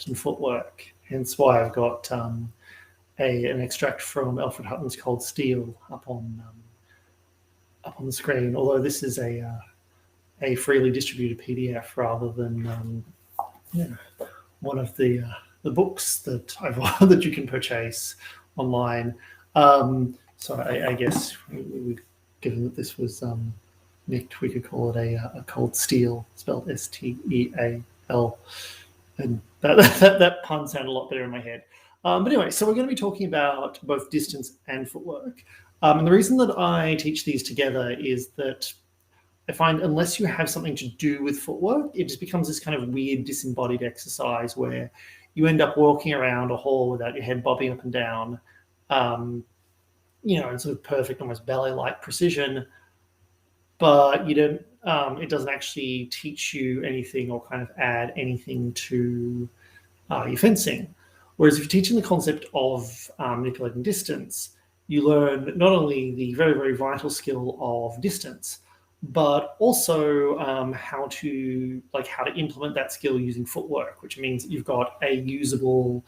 and Footwork. Hence why I've got an extract from Alfred Hutton's Cold Steel up on the screen. Although this is a freely distributed PDF rather than one of the books that that you can purchase online. So I guess given that this was nicked, we could call it a Cold Steel, spelled S-T-E-A-L. And that pun sounded a lot better in my head. But anyway, so we're going to be talking about both distance and footwork. And the reason that I teach these together is that I find unless you have something to do with footwork, it just becomes this kind of weird disembodied exercise where you end up walking around a hall without your head bobbing up and down, in sort of perfect, almost ballet-like precision, but you don't. It doesn't actually teach you anything or kind of add anything to your fencing. Whereas if you're teaching the concept of manipulating distance, you learn not only the very, very vital skill of distance, but also how to implement that skill using footwork, which means that you've got a usable,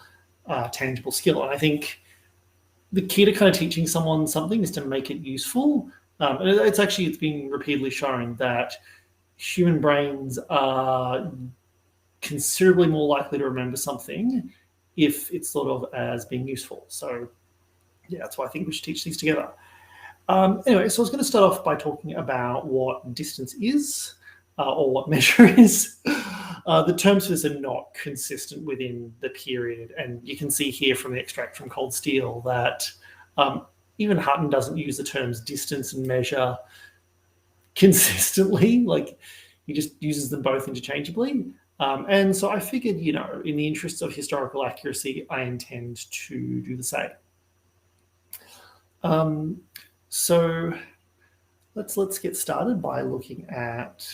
tangible skill. And I think the key to kind of teaching someone something is to make it useful. And it's been repeatedly shown that human brains are considerably more likely to remember something if it's thought of as being useful. So yeah, that's why I think we should teach these together. Anyway, so I was going to start off by talking about what distance is, or what measure is. The terms for this are not consistent within the period, and you can see here from the extract from Cold Steel that even Hutton doesn't use the terms distance and measure consistently. Like, he just uses them both interchangeably. And so I figured, in the interests of historical accuracy, I intend to do the same. So let's get started by looking at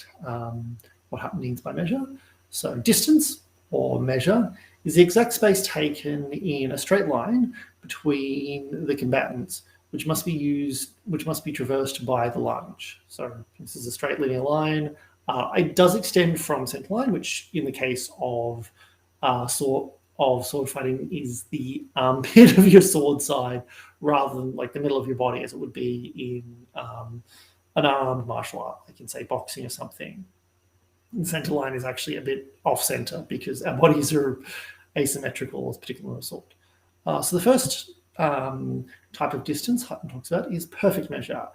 what Hutton means by measure. So distance, or measure, is the exact space taken in a straight line between the combatants, which must be traversed by the lunge. So this is a straight linear line. It does extend from center line, which in the case of sword fighting is the armpit of your sword side, rather than like the middle of your body as it would be in an armed martial art, like in say boxing or something. The center line is actually a bit off center because our bodies are asymmetrical, particularly on a sword. So the first type of distance Hutton talks about is perfect measure.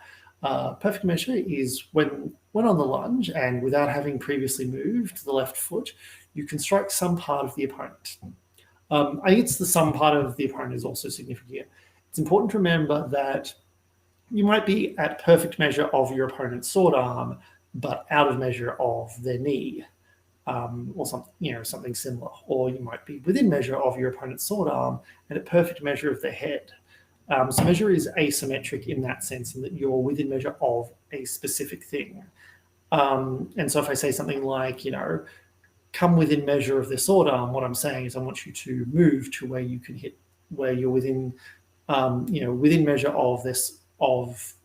Perfect measure is when on the lunge and without having previously moved the left foot, you can strike some part of the opponent. I think it's the some part of the opponent is also significant. It's important to remember that you might be at perfect measure of your opponent's sword arm, but out of measure of their knee, or something similar. Or you might be within measure of your opponent's sword arm and at perfect measure of their head. So measure is asymmetric in that sense, in that you're within measure of a specific thing. And so if I say something like, come within measure of their sword arm, what I'm saying is I want you to move to where you can hit, where you're within, within measure of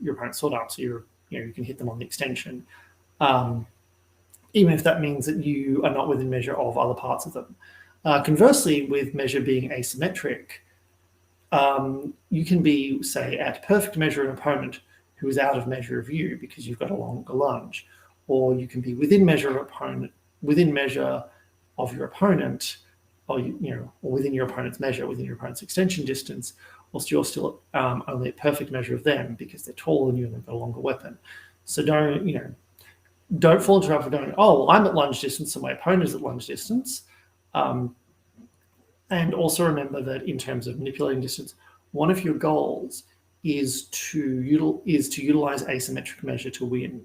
your opponent's sword arm. So you can hit them on the extension, even if that means that you are not within measure of other parts of them. Conversely, with measure being asymmetric, you can be, say, at perfect measure of an opponent who is out of measure of you because you've got a longer lunge, or you can be within measure of opponent, within measure of your opponent, or or within your opponent's measure, within your opponent's extension distance, whilst you're still only at perfect measure of them because they're taller than you and they've got a longer weapon. So don't fall into the trap of going, oh, well, I'm at lunge distance, so my opponent is at lunge distance. And also remember that in terms of manipulating distance, one of your goals is to utilize asymmetric measure to win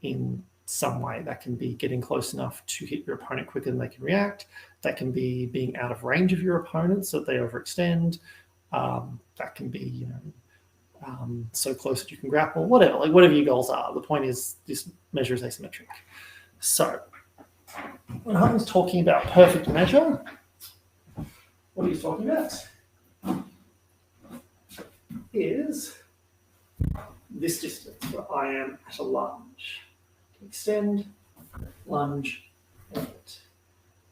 in some way. That can be getting close enough to hit your opponent quicker than they can react. That can be being out of range of your opponent so that they overextend. That can be, so close that you can grapple, whatever your goals are. The point is this measure is asymmetric. So when Hutton's talking about perfect measure, what he's talking about is this distance where I am at a lunge. Extend, lunge, and hit.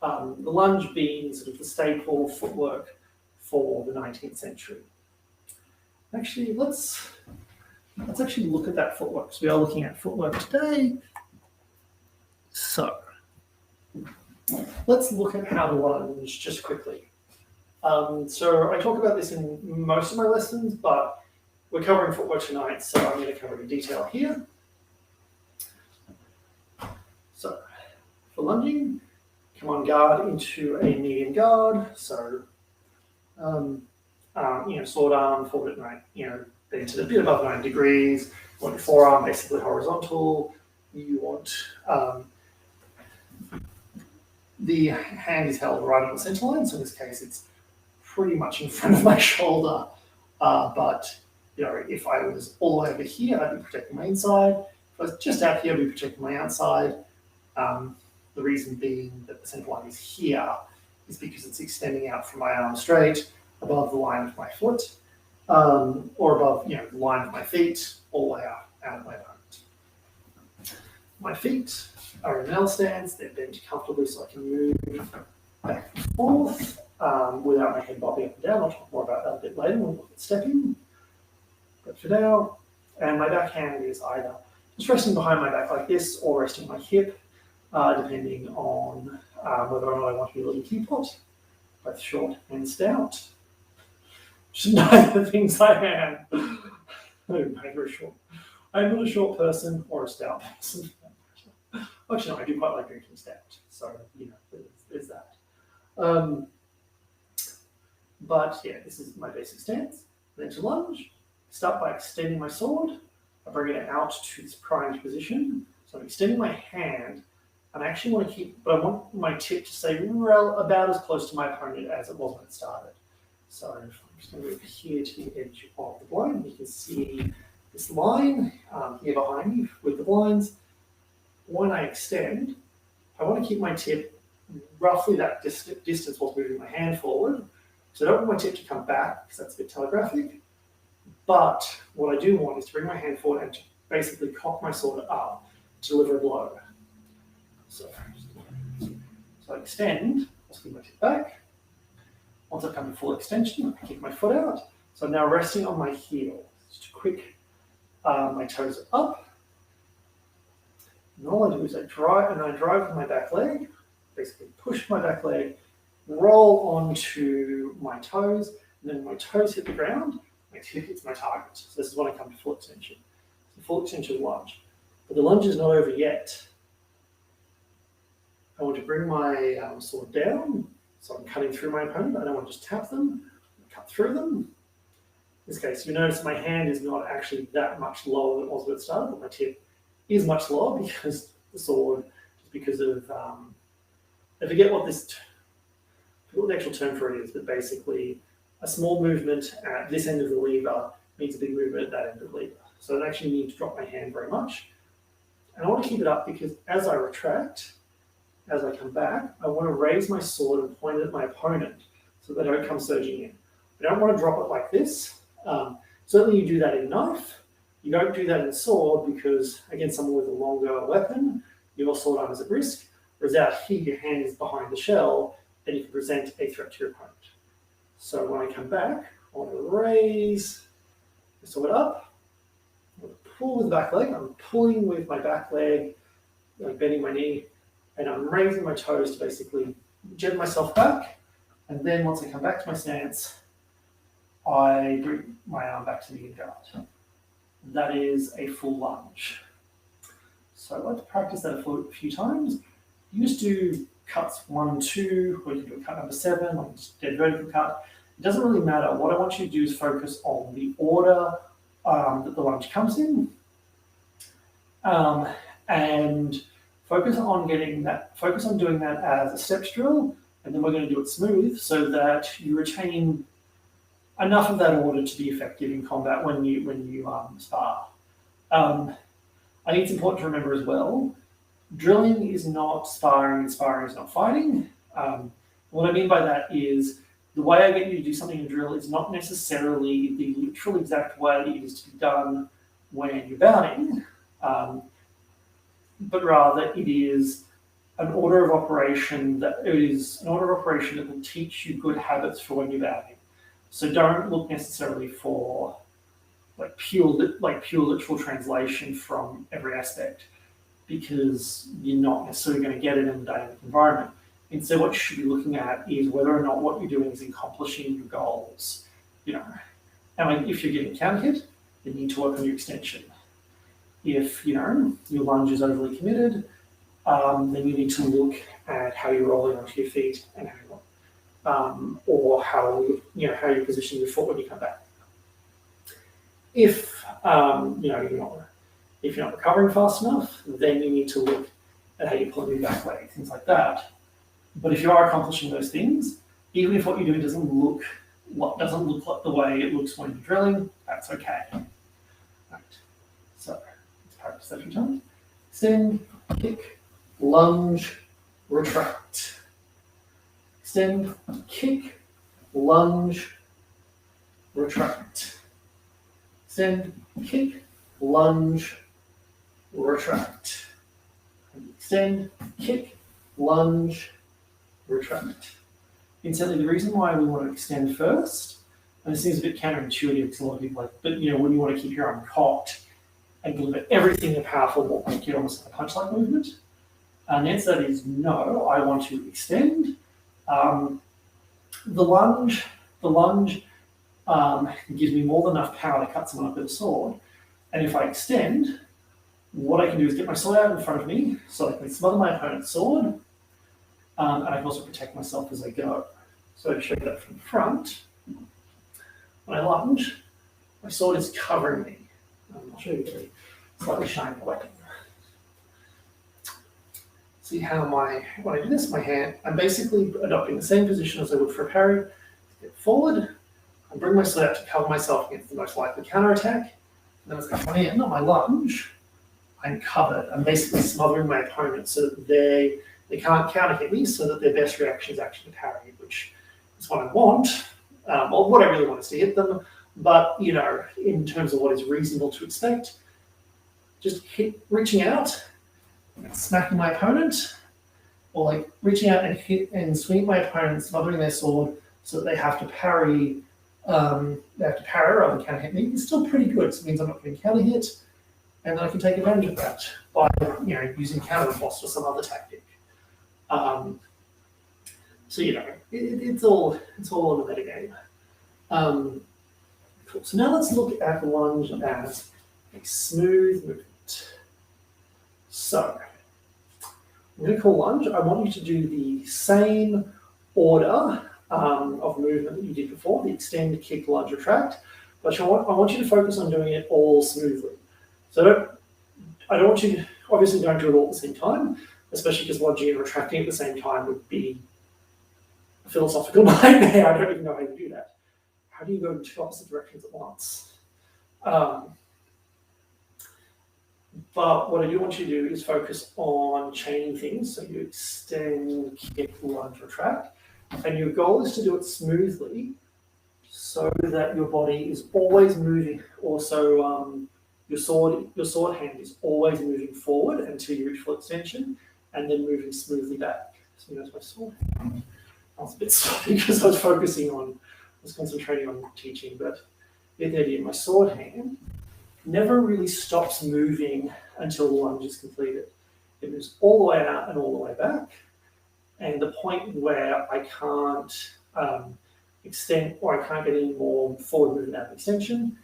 the lunge being sort of the staple footwork for the 19th century. Actually, let's actually look at that footwork. So we are looking at footwork today. So let's look at how to lunge just quickly. So I talk about this in most of my lessons, but we're covering footwork tonight, so I'm going to cover in detail here. So for lunging, come on guard into a medium guard. So, sword arm, forward at 9, bent at a bit above 90 degrees. You want your forearm basically horizontal. You want the hand is held right on the center line. So in this case, it's pretty much in front of my shoulder. But if I was all the way over here, I'd be protecting my inside. If I was just out here, I'd be protecting my outside. The reason being that the center line is here is because it's extending out from my arm straight above the line of my foot, or above the line of my feet, all the way out of my opponent. My feet are in an L stance, they're bent comfortably so I can move back and forth without my head bobbing up and down. I'll talk more about that a bit later when we look at stepping. But for now, and my backhand is either just resting behind my back like this or resting my hip, depending on whether or not I want to be a little teapot, both short and stout. Which is neither things I am. I'm very short. I'm not a short person or a stout person. Actually, no, I do quite like drinking stout. So, there's that. But yeah, this is my basic stance. Then to lunge, start by extending my sword. I bring it out to this primed position. So I'm extending my hand, and I actually want to but I want my tip to stay about as close to my opponent as it was when it started. So I'm just going to move here to the edge of the blind. You can see this line here behind me with the blinds. When I extend, I want to keep my tip roughly that distance while moving my hand forward. So I don't want my tip to come back because that's a bit telegraphic. But what I do want is to bring my hand forward and to basically cock my sword up to deliver a blow. So I extend, I'll keep my tip back. Once I've come to full extension, I kick my foot out. So I'm now resting on my heel. Just a quick, my toes are up. And all I do is I drive with my back leg, basically push my back leg, roll onto my toes, and then when my toes hit the ground, my tip hits my target. So this is when I come to full extension. So full extension lunge. But the lunge is not over yet. I want to bring my sword down, so I'm cutting through my opponent. I don't want to just tap them, cut through them. In this case, you notice my hand is not actually that much lower than it was when it started, but my tip is much lower because the sword, just because of, I forget what the actual term for it is, but basically a small movement at this end of the lever means a big movement at that end of the lever. So I don't actually need to drop my hand very much. And I want to keep it up because as I retract, as I come back, I want to raise my sword and point it at my opponent so they don't come surging in. I don't want to drop it like this. Certainly you do that in knife. You don't do that in sword because, again, someone with a longer weapon, your sword arm is at risk. Whereas out here, your hand is behind the shell and you can present a threat to your opponent. So when I come back, I want to raise the sword up. I want to pull with the back leg. I'm pulling with my back leg, like bending my knee, and I'm raising my toes to basically jet myself back. And then once I come back to my stance, I bring my arm back to the guard. That is a full lunge. So I like to practice that a few times. You just do cuts 1, 2, or you can do a cut number 7, like just dead vertical cut. It doesn't really matter. What I want you to do is focus on the order that the lunge comes in, and focus on doing that as a steps drill, and then we're going to do it smooth so that you retain enough of that order to be effective in combat when you spar. I think it's important to remember as well, drilling is not sparring and sparring is not fighting. What I mean by that is the way I get you to do something in a drill is not necessarily the literal exact way it is to be done when you're bouting, but rather it is an order of operation that will teach you good habits for when you're bouting. So don't look necessarily for like pure literal translation from every aspect, because you're not necessarily going to get it in the dynamic environment. Instead, what you should be looking at is whether or not what you're doing is accomplishing your goals. And if you're getting counter hit, then you need to work on your extension. If your lunge is overly committed, then you need to look at how you're rolling onto your feet and or how you're positioning your foot when you come back. If you're not recovering fast enough, then you need to look at how you're pulling your back leg, things like that. But if you are accomplishing those things, even if what you're doing doesn't look like the way it looks when you're drilling, that's okay. Right. So let's practice that a few times. Extend, kick, lunge, retract. Extend, kick, lunge, retract. Extend, kick, lunge, retract. Extend, kick, lunge, retract. Incidentally, the reason why we want to extend first, and this seems a bit counterintuitive because a lot of people when you want to keep your arm cocked and deliver everything in a powerful, get almost like a punch-like movement. And the answer is no, I want to extend. The lunge gives me more than enough power to cut someone up with a sword. And if I extend, what I can do is get my sword out in front of me so I can smother my opponent's sword, and I can also protect myself as I go. So to show you that from the front, when I lunge, my sword is covering me. I'll show you a slightly shiny weapon. See how when I do this, my hand, I'm basically adopting the same position as I would for a parry. Get forward, I bring my sword out to cover myself against the most likely counterattack. And then as I come in on my lunge, I'm covered. I'm basically smothering my opponent so that they can't counter hit me, so that their best reaction is actually to parry, which is what I want, or what I really want is to hit them. But in terms of what is reasonable to expect, just reaching out, and smacking my opponent, or like reaching out and hit and swing my opponent, smothering their sword, so that they have to parry. Rather than counter hit me. It's still pretty good. So it means I'm not getting counter hit, and then I can take advantage of that by using counter riposte or some other tactic. It's all in the metagame. Cool. So now let's look at the lunge as a smooth movement. So I'm going to call lunge. I want you to do the same order of movement that you did before, the extend, kick, lunge, retract. But I want you to focus on doing it all smoothly. So I don't want you to, obviously don't do it all at the same time, especially because lunging and retracting at the same time would be a philosophical nightmare. I don't even know how you do that. How do you go in two opposite directions at once? But what I do want you to do is focus on chaining things. So you extend, kick, lunge, retract. And your goal is to do it smoothly so that your body is always moving. Also, your sword hand is always moving forward until you reach full extension, and then moving smoothly back. So there's my sword hand. I was a bit sloppy because I was concentrating on teaching, but the idea, my sword hand never really stops moving until the lunge is completed. It moves all the way out and all the way back. And the point where I can't extend, or I can't get any more forward movement out of extension,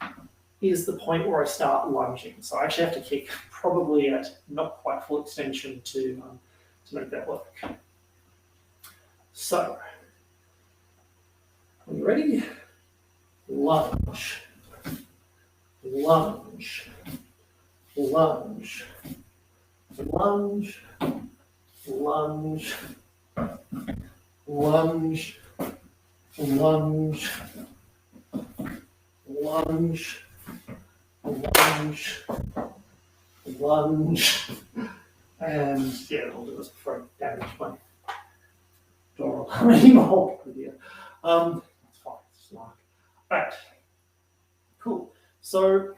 is the point where I start lunging. So I actually have to kick probably at not quite full extension to make that work. So, are you ready? Lunge, lunge, lunge, lunge, lunge, lunge, lunge, lunge, lunge, lunge, and yeah, I'll do this before I damage my door anymore. That's fine, it's not. Right, cool. So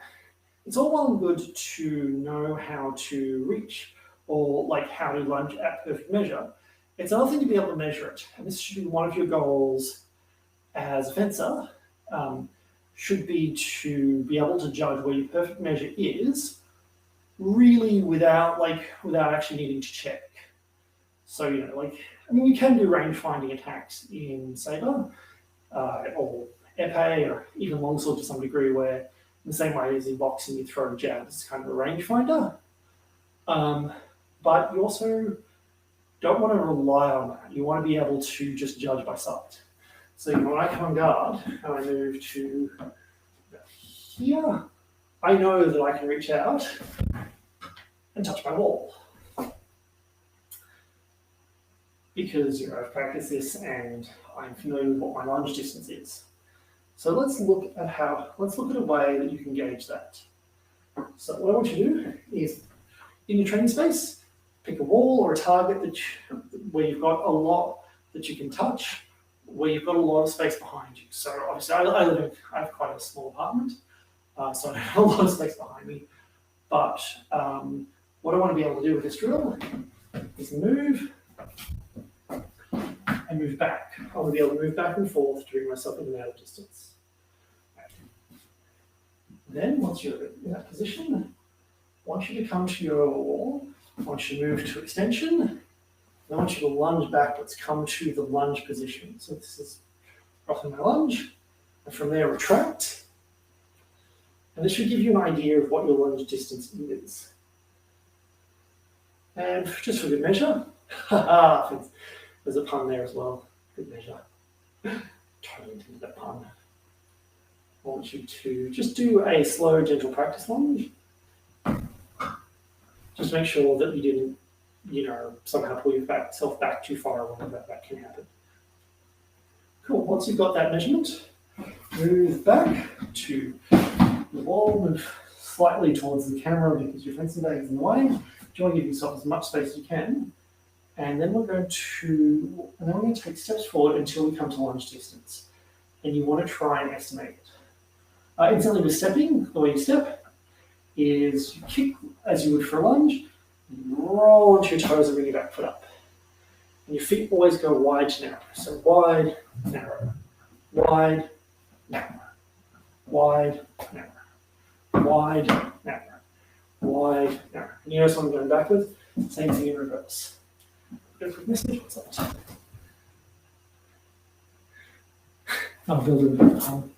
it's all well and good to know how to reach or like how to lunge at perfect measure. It's another thing to be able to measure it. And this should be one of your goals as a fencer, should be to be able to judge where your perfect measure is, really without actually needing to check. So, you can do range finding attacks in Sabre, or epee, or even longsword to some degree, where in the same way as in boxing you throw jabs, it's kind of a rangefinder. But you also don't want to rely on that. You want to be able to just judge by sight. So when I come on guard and I move to here, I know that I can reach out and touch my wall. Because I've practiced this and I'm familiar with what my lunge distance is. So let's look at a way that you can gauge that. So what I want you to do is, in your training space, pick a wall or a target where you've got a lot that you can touch, where you've got a lot of space behind you. So obviously I have quite a small apartment, so I have a lot of space behind me. But what I want to be able to do with this drill is move and move back. I want to be able to move back and forth to bring myself in and out of distance. Then, once you're in that position, I want you to come to your wall. I want you to move to extension. And I want you to lunge backwards, come to the lunge position. So this is roughly my lunge. And from there, retract. And this should give you an idea of what your lunge distance is. And just for good measure, there's a pun there as well. Good measure. Totally intended that pun. I want you to just do a slow, gentle practice lunge. Just make sure that you didn't, somehow pull yourself back too far along. That can happen. Cool. Once you've got that measurement, move back to the wall, move slightly towards the camera because your fencing bag is in the way. You want to give yourself as much space as you can. And then we're going to take steps forward until we come to lunge distance. And you want to try and estimate it. Instantly with stepping, the way you step is you kick as you would for a lunge, you roll onto your toes and bring your back foot up. And your feet always go wide to narrow. So wide, narrow, wide, narrow, wide, narrow, wide, narrow, wide, narrow. And you notice when I'm going backwards, same thing in reverse. Go quick message, what's that? I'll build a bit of home.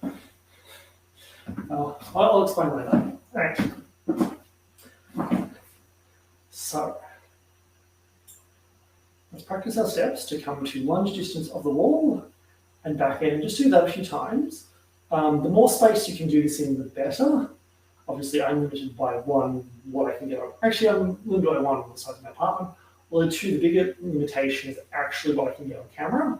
I'll explain later. Alright. So, let's practice our steps to come to lunge distance of the wall and back in. Just do that a few times. The more space you can do this in, the better. Obviously, I'm limited by what I can get on. Actually, I'm limited by one on the size of my apartment. Well, the bigger limitation is actually what I can get on camera.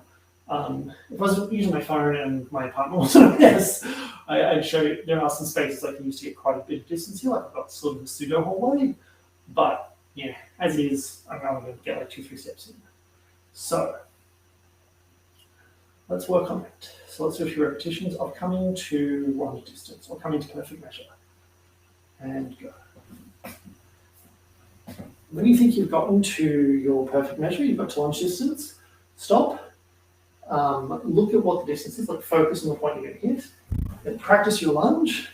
If I was using my phone and my apartment wasn't a mess, I'd show you there are some spaces I can use to get quite a bit of distance here. Like I've got sort of a pseudo hallway, but yeah, as is, I'm only going to get like 2-3 steps in. So let's work on that. So let's do a few repetitions of coming to lunge distance or coming to perfect measure. And go. When you think you've gotten to your perfect measure, you've got to lunge distance, stop, look at what the distance is, like focus on the point you're going to hit, then practice your lunge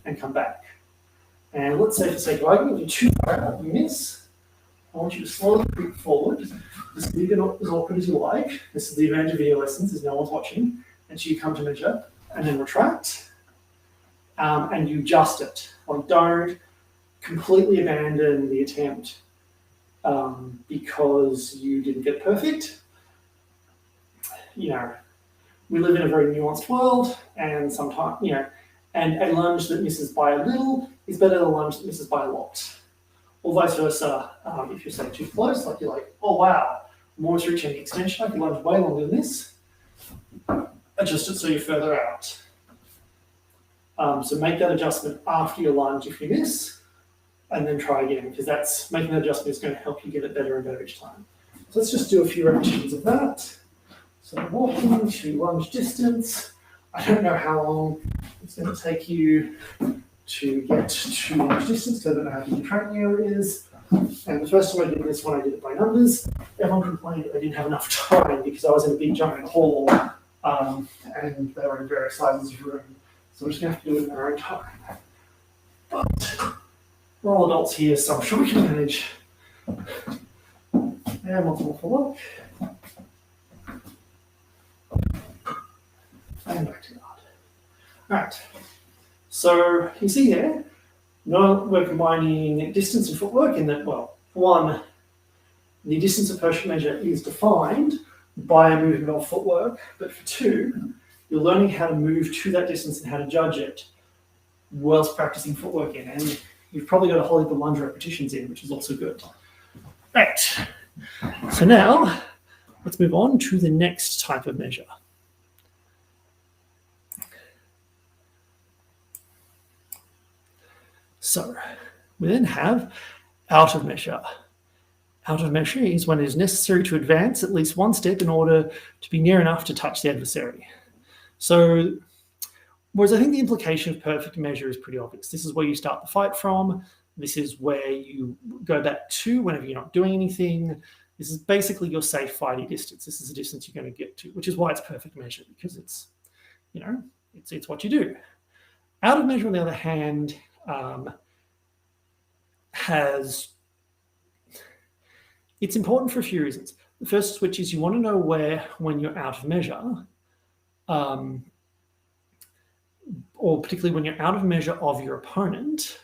and come back. And let's say for sake of argument, you're too far out, you miss. I want you to slowly creep forward. This is as awkward as you like. This is the advantage of video lessons, is no one's watching. And so you come to measure and then retract and you adjust it. Like don't completely abandon the attempt because you didn't get perfect. We live in a very nuanced world, and sometimes, and a lunge that misses by a little is better than a lunge that misses by a lot. Or vice versa, if you're say too close, like you're like, oh wow, I'm almost reaching the extension, I can lunge way longer than this. Adjust it so you're further out. So make that adjustment after your lunge if you miss, and then try again, because that's making that adjustment is going to help you get it better and better each time. So let's just do a few repetitions of that. So walking to lunge distance. I don't know how long it's going to take you to get to lunge distance, because I don't know how big your training area is. And the first time I did this, when I did it by numbers, everyone complained that I didn't have enough time because I was in a big giant hall and they were in various sizes of room. So I'm just going to have to do it in their own time. But we're all adults here, so I'm sure we can manage. And once more for luck. And back to God. All right. So you see there, we're combining distance and footwork in that, well, for one, the distance of perfect measure is defined by a movement of footwork, but for two, you're learning how to move to that distance and how to judge it whilst practicing footwork in. And you've probably got a whole heap of lunge repetitions in, which is also good. Right. So now, let's move on to the next type of measure. So we then have out of measure. Out of measure is when it is necessary to advance at least one step in order to be near enough to touch the adversary. So, whereas I think the implication of perfect measure is pretty obvious. This is where you start the fight from. This is where you go back to whenever you're not doing anything. This is basically your safe fighting distance. This is the distance you're going to get to, which is why it's perfect measure, because it's, it's what you do. Out of measure, on the other hand, it's important for a few reasons. The first, which is you want to know when you're out of measure, or particularly when you're out of measure of your opponent,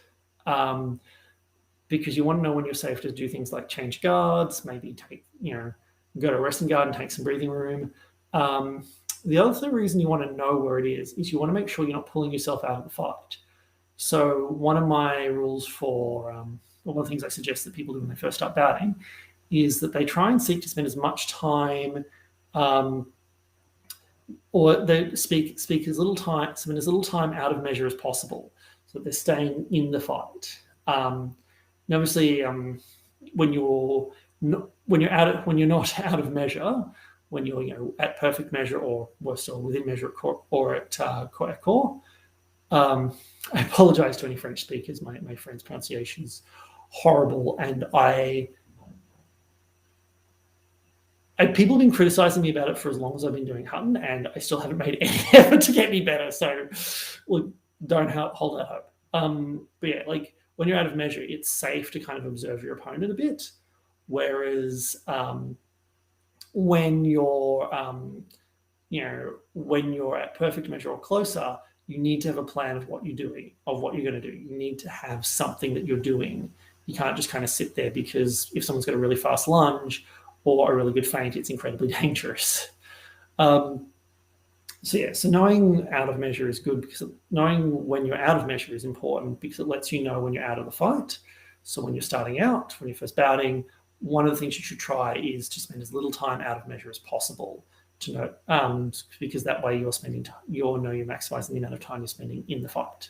because you want to know when you're safe to do things like change guards, maybe go to a resting guard and take some breathing room. The other reason you want to know where it is you want to make sure you're not pulling yourself out of the fight. So one of my rules for, one of the things I suggest that people do when they first start bouting is that they try and seek to spend as much time, or they spend as little time out of measure as possible, so that they're staying in the fight. And obviously, when you're not out of measure, when you're at perfect measure, or worse still, within measure or at core. I apologize to any French speakers. My French pronunciation is horrible, and people have been criticizing me about it for as long as I've been doing Hutton, and I still haven't made any effort to get any better. So, don't hold that hope. But yeah, when you're out of measure, it's safe to kind of observe your opponent a bit. Whereas when you're at perfect measure or closer, you need to have a plan of what you're doing, of what you're going to do. You need to have something that you're doing. You can't just kind of sit there, because if someone's got a really fast lunge or a really good feint, it's incredibly dangerous. So knowing out of measure is good, because knowing when you're out of measure is important, because it lets you know when you're out of the fight. So when you're starting out, when you're first bouting, one of the things you should try is to spend as little time out of measure as possible, to know, because that way you're maximizing the amount of time you're spending in the fight.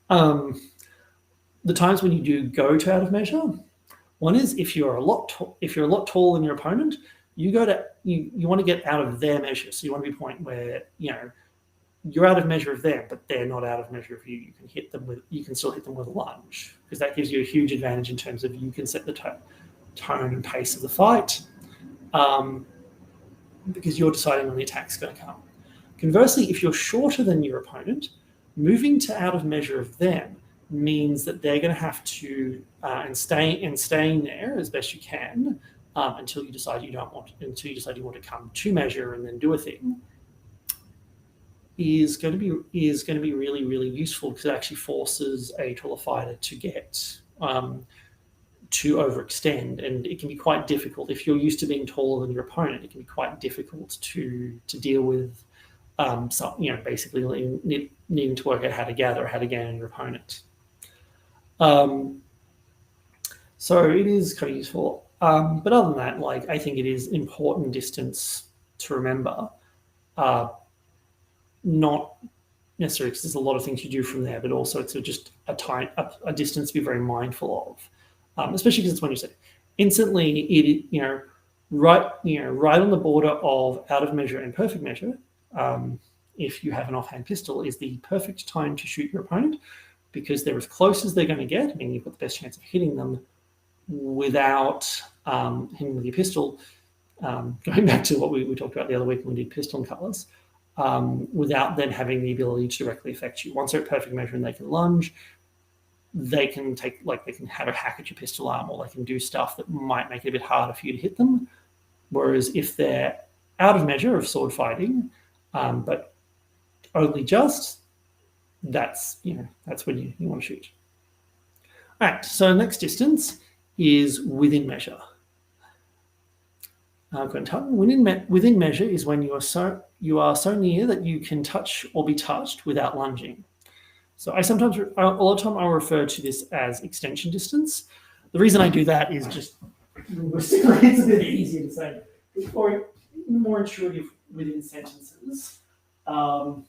The times when you do go to out of measure, one is if you're a lot taller than your opponent, you want to get out of their measure. So you want to be a point where you're out of measure of them, but they're not out of measure of you. You can still hit them with a lunge, because that gives you a huge advantage in terms of you can set the tone and pace of the fight, because you're deciding when the attack's going to come. Conversely, if you're shorter than your opponent, moving to out of measure of them means that they're going to have to staying there as best you can until you decide you want to come to measure and then do a thing, is going to be really, really useful, because it actually forces a taller fighter to get to overextend, and it can be quite difficult if you're used to being taller than your opponent. It can be quite difficult to deal with. Basically needing to work out how to gather, how to gain on your opponent. So it is kind of useful. But other than that, I think it is important distance to remember. Not necessarily because there's a lot of things you do from there, but also it's just a distance to be very mindful of, especially because it's when you say instantly, right on the border of out of measure and perfect measure. If you have an offhand pistol, is the perfect time to shoot your opponent, because they're as close as they're going to get. I mean, you've got the best chance of hitting them without hitting with your pistol. Going back to what we talked about the other week when we did pistol and cutlass, without then having the ability to directly affect you. Once they're at perfect measure and they can lunge, they can they can have a hack at your pistol arm, or they can do stuff that might make it a bit harder for you to hit them. Whereas if they're out of measure of sword fighting, but only just, that's when you want to shoot. All right, so next distance is within measure. Within measure is when you are so near that you can touch or be touched without lunging. So a lot of time I refer to this as extension distance. The reason I do that is just linguistically it's a bit easier to say. It's more intuitive within sentences than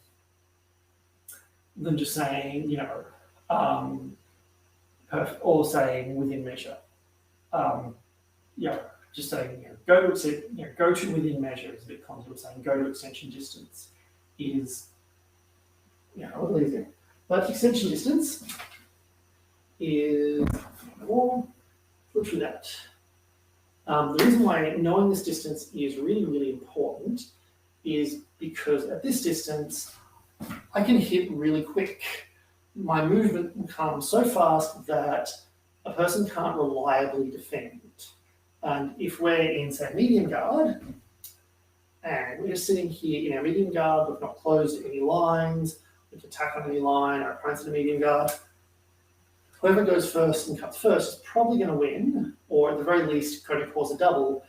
just saying, or saying within measure. Just saying, go to within measure is a bit convoluted. Saying go to extension distance is, a little easier. But extension distance is more. Look through that. The reason why knowing this distance is really, really important is because at this distance, I can hit really quick. My movement will come so fast that a person can't reliably defend. And if we're in, say, medium guard, and we're just sitting here in our medium guard, we've not closed any lines, we can attack on any line, our opponent's in a medium guard, whoever goes first and cuts first is probably going to win, or at the very least going to cause a double,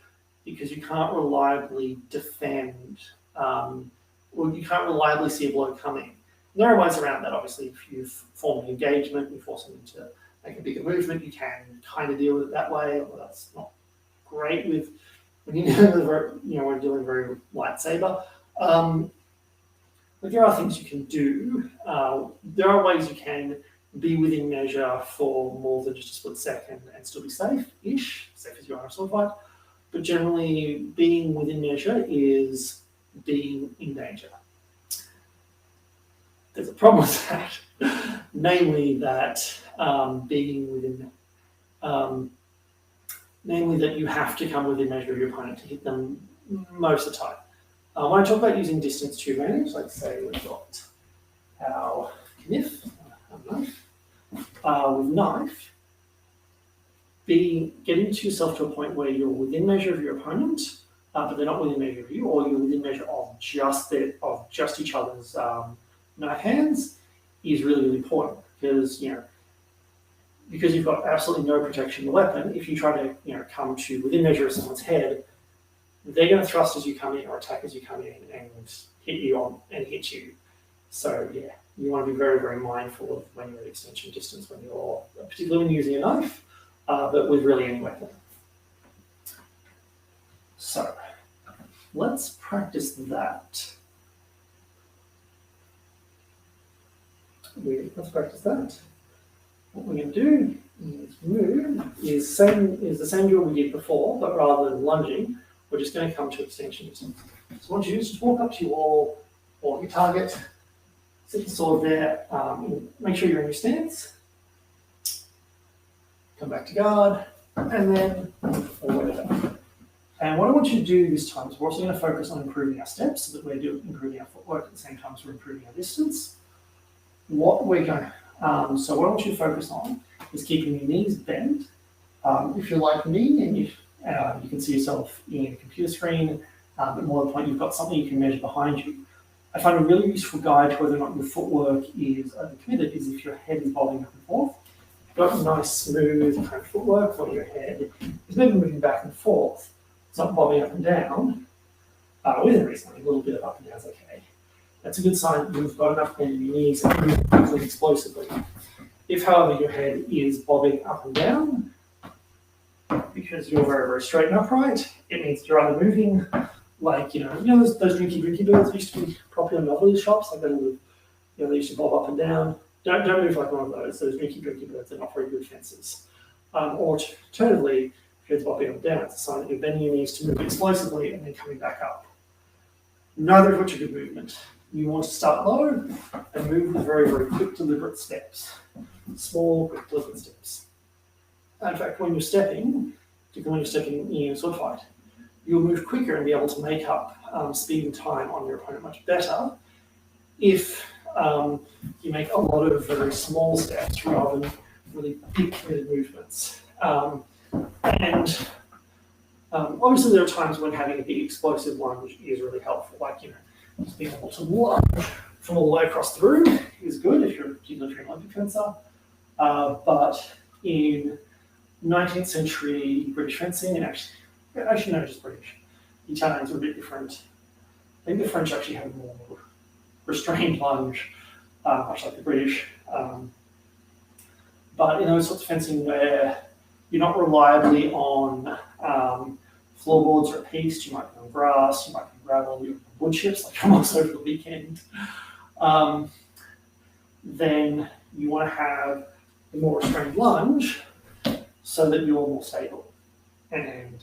because you can't reliably defend, or you can't reliably see a blow coming. There are ways around that, obviously. If you've formed an engagement, you force them to make a bigger movement, you can kind of deal with it that way, although that's not great with when we're dealing very lightsaber. But there are things you can do. There are ways you can be within measure for more than just a split second and still be safe-ish, safe as you are in a sword fight. But generally, being within measure is being in danger. There's a problem with that, namely that namely that you have to come within measure of your opponent to hit them most of the time. When I talk about using distance to advantage, like say we've got our knife, with knife, getting to yourself to a point where you're within measure of your opponent, but they're not within measure of you, or you're within measure of just each other's knife hands, is really, really important because you've got absolutely no protection in the weapon. If you try to come to within measure of someone's head, they're going to thrust as you come in or attack as you come in and hit you. So you want to be very, very mindful of when you're at extension distance, particularly when you're using a knife, but with really any weapon. So let's practice that. Let's practice that. What we're going to do is move is the same drill we did before, but rather than lunging, we're just going to come to extension distance. So I want you to just walk up to your wall or your target, set the sword there, make sure you're in your stance, come back to guard, and then forward up. And what I want you to do this time is we're also going to focus on improving our steps so that we're improving our footwork at the same time as we're improving our distance. So what I want you to focus on is keeping your knees bent. If you're like me and you can see yourself in a computer screen, but more to the point, you've got something you can measure behind you. I find a really useful guide to whether or not your footwork is overcommitted is if your head is bobbing up and forth. If you've got a nice, smooth kind of footwork where your head is maybe moving back and forth. It's not bobbing up and down. Within reason, a little bit of up and down is okay. That's a good sign that you've got enough bend in your knees and move quickly, explosively. If, however, your head is bobbing up and down, because you're very, very straight and upright, it means you're either moving like, those drinky birds used to be popular in novelty shops, like they used to bob up and down. Don't move like one of those drinky birds are not very good fences. Or alternatively, if your head's bobbing up and down, it's a sign that you're bending your knees to move explosively and then coming back up. Neither of which are good movement. You want to start low and move with very, very quick, deliberate steps. Small, quick, deliberate steps. In fact, when you're stepping, particularly when you're stepping in a sword fight, you'll move quicker and be able to make up speed and time on your opponent much better if you make a lot of very small steps rather than really big committed movements. Obviously there are times when having a big explosive lunge is really helpful, like, just being able to lunge from all the way across the room is good if you're an Olympic fencer. But in 19th century British fencing, and actually not just British, the Italians were a bit different. I think the French actually had a more restrained lunge, much like the British. But in those sorts of fencing where you're not reliably on floorboards or a piste, you might be on grass, you might be on gravel, you're on wood chips, like almost over the weekend, then you want to have a more restrained lunge so that you're more stable. And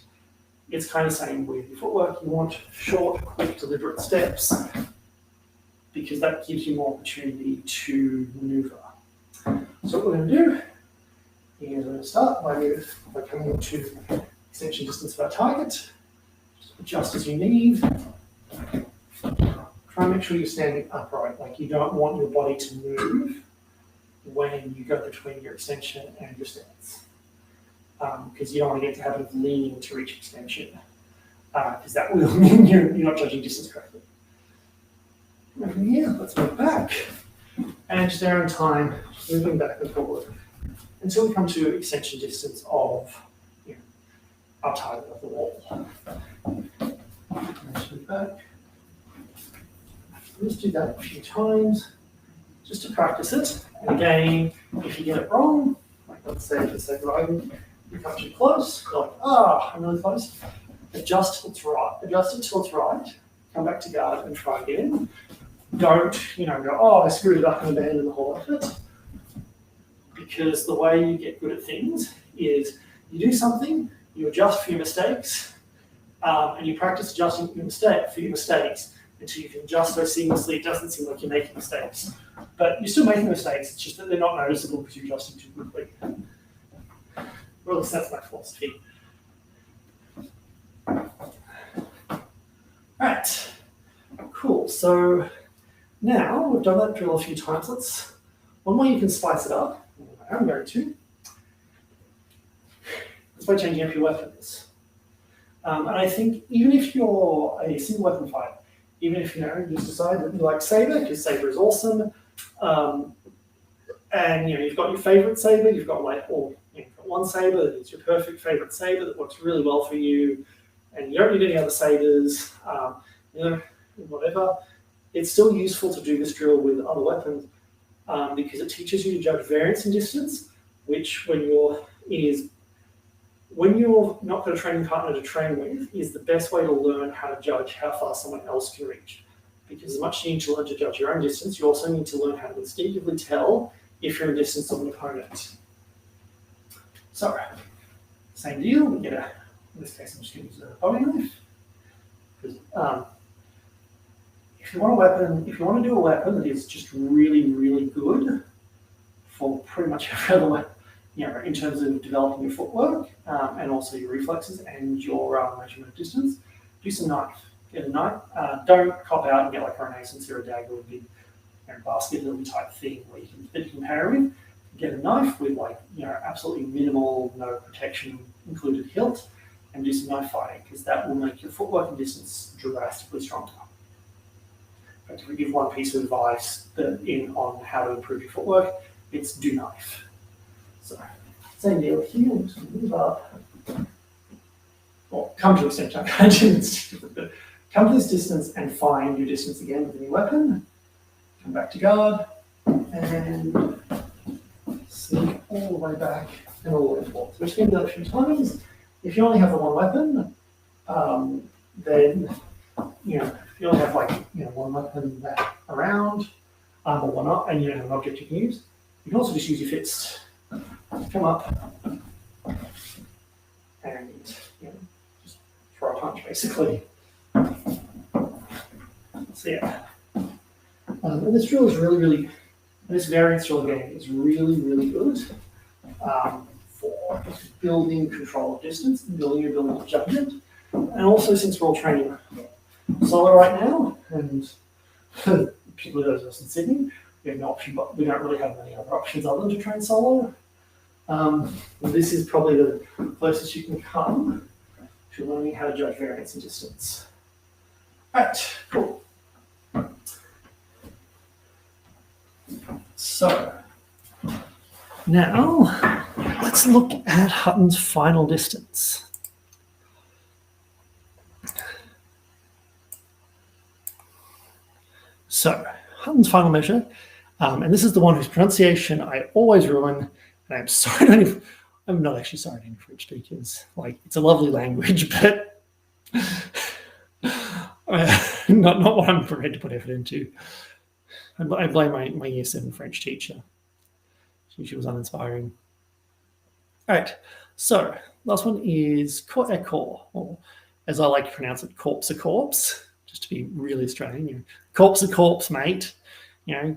it's kind of the same with your footwork. You want short, quick, deliberate steps because that gives you more opportunity to maneuver. So what we're going to do is we're going to start by coming into extension distance of our target. Just adjust as you need. Try and make sure you're standing upright, like you don't want your body to move when you go between your extension and your stance. Because you don't want to get to habit of leaning to reach extension, because that will mean you're not judging distance correctly. Over here, let's move back, and just our own time, moving back and forward until we come to extension distance of our target of the wall. Let's move back. Let's do that a few times, just to practice it. And again, if you get it wrong, like let's say for the sake of argument, you come too close, you're like, I'm really close. Adjust till it's right. Adjust it till it's right. Come back to guard and try again. Don't, go, I screwed it up and abandon the whole effort. Because the way you get good at things is you do something, you adjust for your mistakes, and you practice adjusting for your mistakes until you can adjust so seamlessly it doesn't seem like you're making mistakes. But you're still making mistakes, it's just that they're not noticeable because you're adjusting too quickly. Well, at least that's my philosophy. Right, cool. So now we've done that drill a few times. One way you can spice it up, I'm going to, is by changing up your weapons. And I think even if you're a single weapon fighter, even if you just decide that you like saber, because saber is awesome, and you've got your favorite saber, you've got one saber that is your perfect favorite saber that works really well for you, and you don't need any other sabers, whatever. It's still useful to do this drill with other weapons because it teaches you to judge variance in distance, which when you're not got a training partner to train with, is the best way to learn how to judge how far someone else can reach. Because as much as you need to learn to judge your own distance, you also need to learn how to instinctively tell if you're in distance of an opponent. So, same deal, we get in this case I'm just going to use a bowie knife. If you want to do a weapon that is just really, really good for pretty much every other weapon, in terms of developing your footwork and also your reflexes and your measurement of distance, do some knife. Get a knife. Don't cop out and get like a renaissance or a dagger or a big basket lily type thing that you can parry with. Get a knife with absolutely minimal, no protection included hilt, and do some knife fighting because that will make your footwork and distance drastically stronger. In fact, if we give one piece of advice on how to improve your footwork, it's do knife. So, same deal here. I'm just going to move up. Well, come to extension. Come to this distance and find your distance again with a new weapon. Come back to guard and sneak all the way back and all the way forward. So we're just going to do that a few times. If you only have the one weapon, then if you only have one weapon around, or one up, and you don't have an object you can use, you can also just use your fist. Come up and just throw a punch basically. So yeah, And this drill is really, this variance drill again is really good for building control of distance and building your ability of judgment. And also, since we're all training solo right now, and particularly those of us in Sydney, we have no option, but we don't really have many other options other than to train solo. This is probably the closest you can come to learning how to judge variance and distance. Right, cool. So now let's look at Hutton's final distance. So Hutton's final measure, and this is the one whose pronunciation I always ruin, and I'm sorry, I'm not actually sorry to any French teachers. Like, it's a lovely language, but not what I'm prepared to put effort into. I blame my year 7 French teacher. She was uninspiring. All right, so last one is corps à corps, or as I like to pronounce it, corpse a corpse, just to be really Australian. You know, corpse a corpse, mate. You know,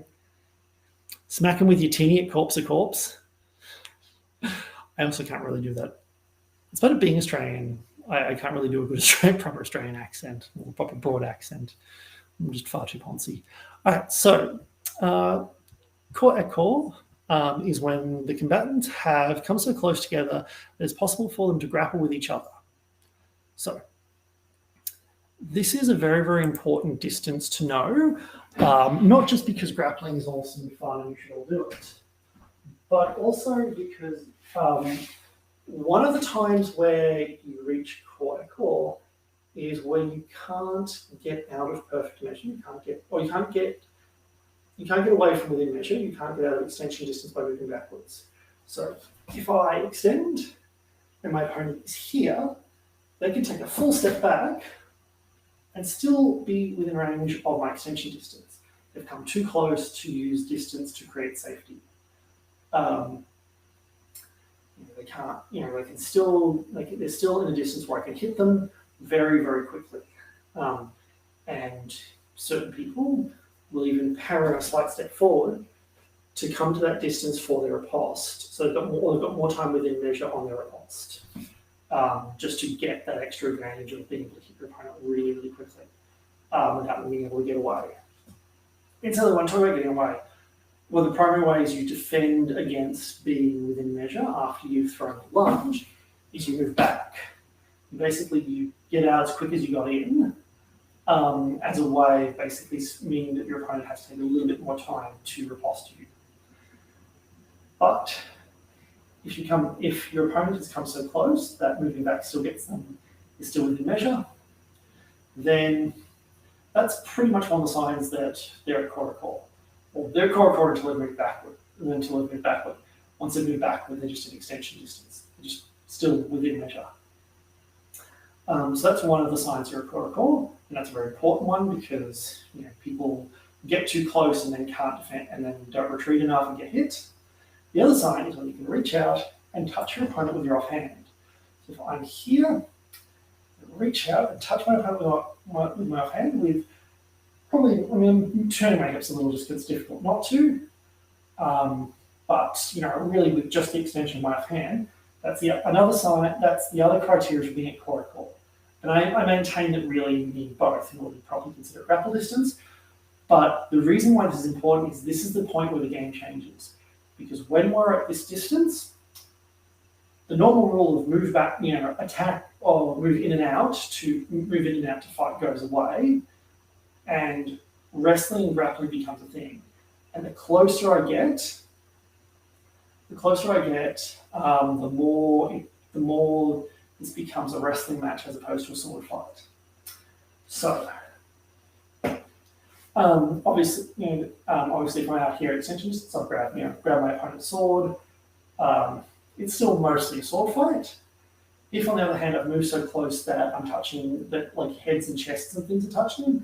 smack him with your tinny at corpse a corpse. I also can't really do that. It's part of being Australian. I can't really do a good proper Australian accent, or proper broad accent. I'm just far too poncy. All right, so corps à corps is when the combatants have come so close together that it's possible for them to grapple with each other. So this is a very important distance to know, not just because grappling is awesome and fun and you should all do it, but also because one of the times where you reach corps à corps is when you can't get out of perfect measure. You can't get away from within measure. You can't get out of extension distance by moving backwards. So if I extend and my opponent is here, they can take a full step back and still be within range of my extension distance. They've come too close to use distance to create safety. They can't, they can still, they're still in a distance where I can hit them very quickly. And certain people will even parry a slight step forward to come to that distance for their riposte. So they've got more time within measure on their riposte, just to get that extra advantage of being able to hit your opponent really quickly without them being able to get away. It's another one, talking about getting away. Well, the primary way is you defend against being within measure after you've thrown a lunge, is you move back. Basically, you get out as quick as you got in, as a way of basically meaning that your opponent has to take a little bit more time to riposte you. But if your opponent has come so close that moving back still gets them, is still within measure, then that's pretty much one of the signs that they're at corps à corps. Well, they're corps à corps until they move backward, and then until they move backward. Once they move backward, they're just in extension distance. They're just still within measure. So that's one of the signs you're at corps à corps, and that's a very important one because people get too close and then can't defend, and then don't retreat enough and get hit. The other sign is when you can reach out and touch your opponent with your offhand. So if I'm here, reach out and touch my opponent with my offhand with probably, I'm turning my hips a little just because it's difficult not to, but really with just the extension of my offhand, that's another sign, that's the other criteria for being at corps à corps. And I maintain that really you need both in order to properly consider grapple distance. But the reason why this is important is this is the point where the game changes. Because when we're at this distance, the normal rule of move back, attack or move in and out to fight goes away, and wrestling and grappling becomes a thing. And the closer I get, the more this becomes a wrestling match as opposed to a sword fight. So, obviously, if I'm out here at extension distance, I'll grab my opponent's sword. It's still mostly a sword fight. If, on the other hand, I've moved so close that I'm touching, that like heads and chests and things are touching,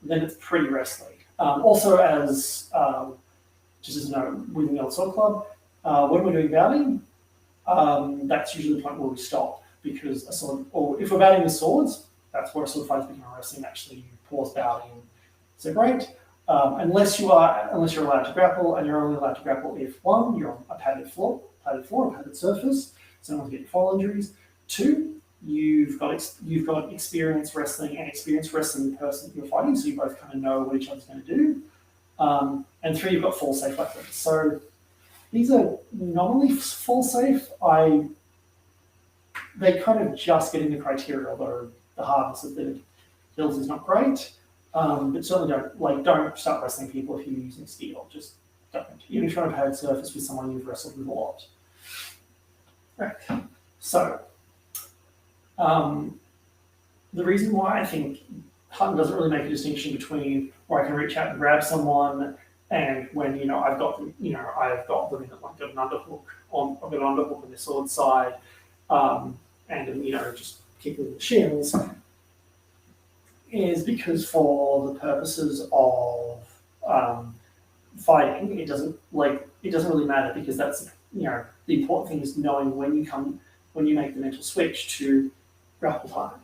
then it's pretty wrestling. Also, as just as a note, within the old sword club, when we're doing bouting, that's usually the point where we stop, because a sword, or if we're bouting with swords, that's where a sword fight is becoming a wrestling match. So you pause bouting, separate. unless you're allowed to grapple, and you're only allowed to grapple if 1, you're on a padded floor, a padded surface, so not to get your fall injuries. 2, you've got experience wrestling and experienced wrestling the person you're fighting, so you both kind of know what each other's going to do. And 3, you've got fall safe weapons. So these are nominally fall safe. They kind of just get in the criteria, although the hardness of the kills is not great. But certainly don't start wrestling people if you're using steel. Just don't. Even if you're on a padded surface with someone you've wrestled with a lot. Right. So the reason why I think Hutton doesn't really make a distinction between where I can reach out and grab someone and when I've got them in I've got an underhook on the sword side, and just kicking the shins, is because for the purposes of fighting, it doesn't really matter, because that's the important thing is knowing when you make the mental switch to grapple time.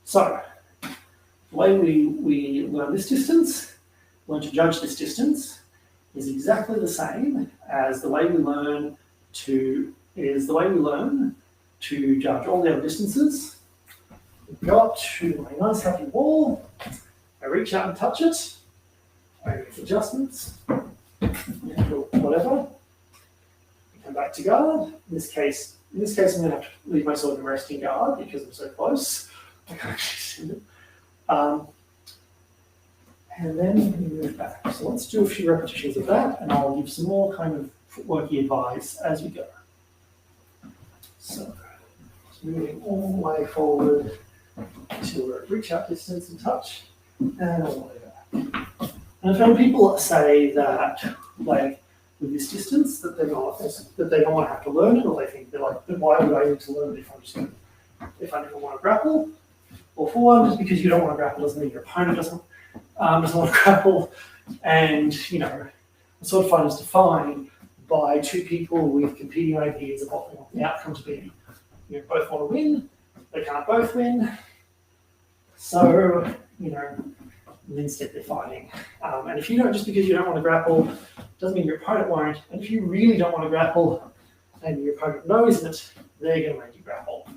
So the way we learn this distance, learn to judge this distance, is exactly the same as the way we learn to judge all the other distances. We go up to my nice happy wall, I reach out and touch it, I make adjustments, whatever, I come back to guard. In this case I'm going to have to leave my sword in resting guard because I'm so close. I can't actually see it. And then we move back. So let's do a few repetitions of that, and I'll give some more kind of footworky advice as we go. So just moving all the way forward to we're at reach out distance and touch, and all the way back. And I've found people say that, with this distance, that they don't want to have to learn it, or they think they're like, why would I need to learn it if I never want to grapple? Or for one, just because you don't want to grapple doesn't mean your opponent doesn't want to grapple. And a sword fight is defined by two people with competing ideas of what they want the outcome to be. You both want to win, they can't both win. So, instead they're fighting. And if you don't, just because you don't want to grapple, doesn't mean your opponent won't. And if you really don't want to grapple, and your opponent knows it, they're going to make you grapple,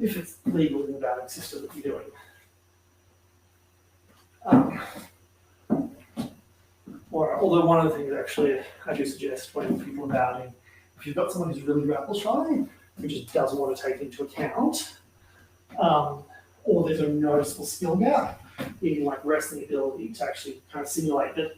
if it's legal in the batting system that you're doing. Although one of the things actually I do suggest when people are batting, if you've got someone who's really grapple shy, who just doesn't want to take into account, or there's a noticeable skill gap, even like wrestling ability to actually kind of simulate that,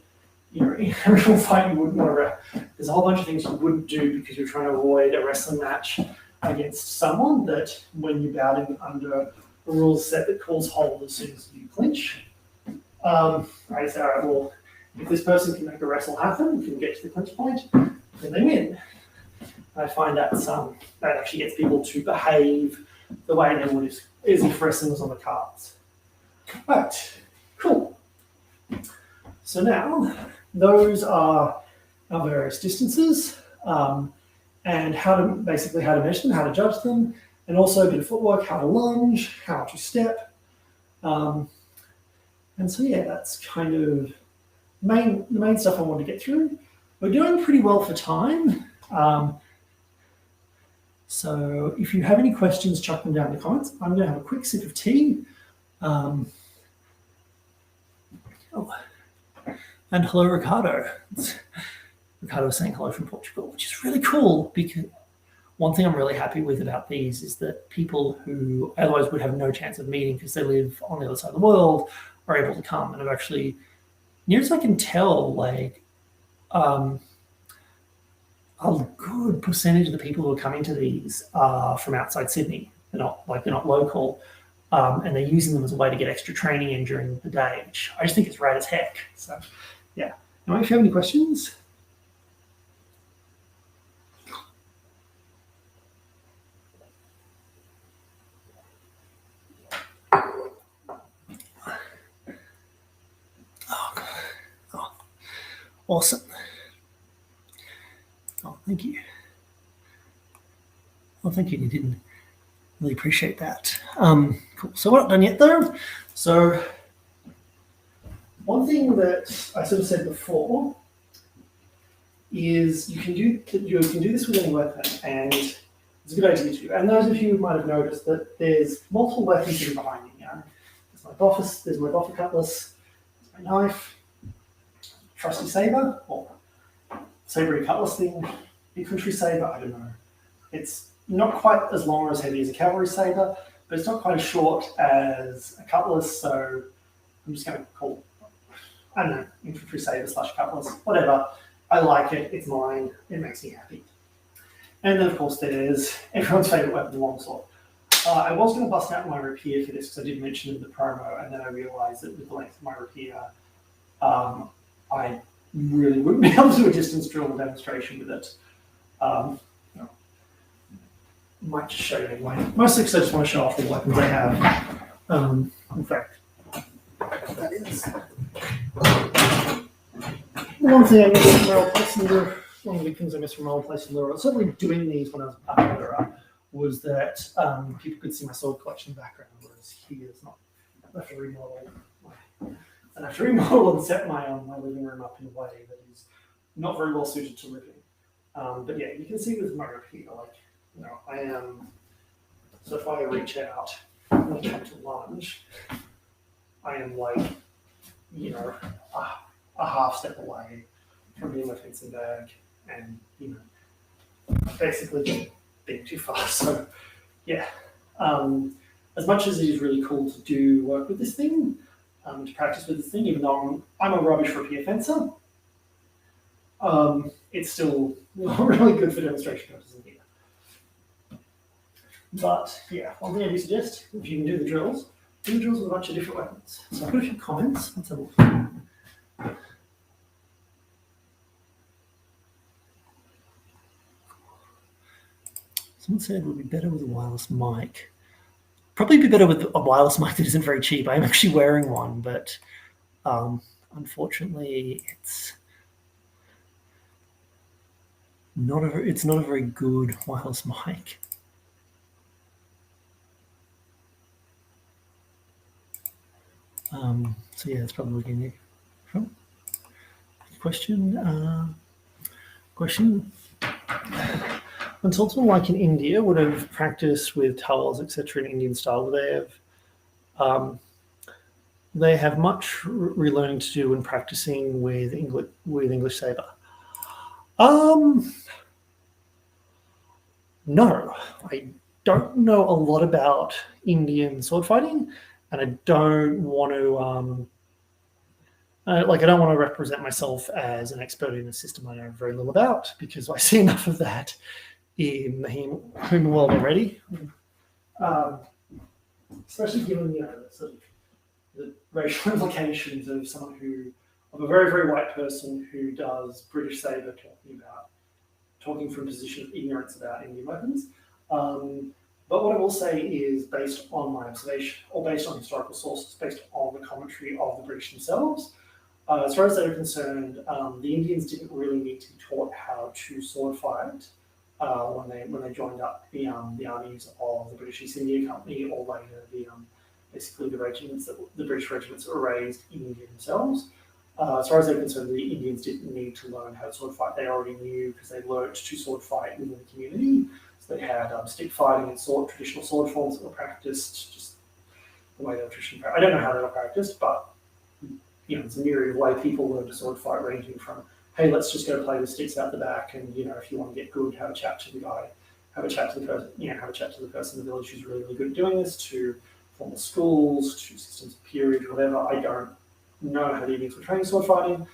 in a real fight you wouldn't want to. There's a whole bunch of things you wouldn't do because you're trying to avoid a wrestling match against someone, that when you're batting under a rules set that calls hold as soon as you clinch, I say, all right, well, if this person can make a wrestle happen, can get to the clinch point, then they win. I find that actually gets people to behave the way they would as if wrestling was on the cards. Right, cool. So now, those are our various distances, and how to measure them, how to judge them, and also a bit of footwork, how to lunge, how to step. And so yeah, that's kind of the main stuff I want to get through. We're doing pretty well for time. So if you have any questions, chuck them down in the comments. I'm going to have a quick sip of tea. And hello, Ricardo. Ricardo was saying hello from Portugal, which is really cool, because one thing I'm really happy with about these is that people who otherwise would have no chance of meeting because they live on the other side of the world are able to come. And I've actually, near as I can tell, a good percentage of the people who are coming to these are from outside Sydney. They're not local, and they're using them as a way to get extra training in during the day, which I just think is rad as heck. So, yeah. Now, if you have any questions. Oh, awesome. Oh, thank you. Well, thank you. You didn't really appreciate that. Cool. So we're not done yet, though. So one one thing that I sort of said before is you can do this with any weapon, and it's a good idea to do. And those of you who might have noticed that there's multiple weapons sitting behind me. There's my boffer cutlass, there's my knife, trusty saber, or sabery cutlass thing, infantry saber, I don't know. It's not quite as long or as heavy as a cavalry saber, but it's not quite as short as a cutlass, so I'm just going to call it, I don't know, infantry saber / cutlass, whatever. I like it, it's mine, it makes me happy. And then, of course, there's everyone's favourite weapon, the longsword. I was going to bust out my rapier for this because I did mention it in the promo, and then I realised that with the length of my rapier, I really wouldn't be able to do a distance drill demonstration with it. Might just show you anyway. Mostly because I just want to show off the weapons I have. In fact, that is one thing I missed from my old place in Lure. One of the big things I missed from my old place in Lure, certainly doing these when I was a Lure, was that people could see my sword collection in the background, whereas here it's not. I have to remodel and set my living room up in a way that is not very well suited to living. But yeah, you can see with my rapier, I am. So if I reach out and I come to lunge, I am a half step away from being my fencing bag, and basically just being too fast. So yeah, as much as it is really cool to do work with this thing, to practice with this thing, even though I'm a rubbish rapier fencer, it's still really good for demonstration purposes in here. But yeah, one thing I do suggest, if you can do the drills with a bunch of different weapons. So I've got a few comments. Let's have a look. Someone said it would be better with a wireless mic. Probably be better with a wireless mic that isn't very cheap. I'm actually wearing one, but unfortunately, it's not a very good wireless mic. So yeah, that's probably looking at question. When someone like in India would have practiced with towels, etc., in Indian style, they have much relearning to do when practicing with English saber. No, I don't know a lot about Indian sword fighting, and I don't want to I don't want to represent myself as an expert in a system I know very little about, because I see enough of that in the human world already. Especially given the racial implications of a very, very white person who does British saber, talking from a position of ignorance about Indian weapons. But what I will say is, based on my observation, or based on historical sources, based on the commentary of the British themselves, as far as they were concerned, the Indians didn't really need to be taught how to sword fight when they joined up the armies of the British East India Company, or later basically the British regiments that were raised in India themselves. As far as they're concerned, the Indians didn't need to learn how to sword fight. They already knew, because they learned to sword fight within the community. So they had stick fighting and traditional sword forms that were practiced just the way they were traditionally practiced. I don't know how they were practiced, but it's a myriad of way people learn to sword fight, ranging from, hey, let's just go play with sticks out the back, and if you want to get good, have a chat to the guy, have a chat to the person in the village who's really, really good at doing this, to formal schools, to systems of peerage, whatever. I don't know how the Indians were training sword fighting,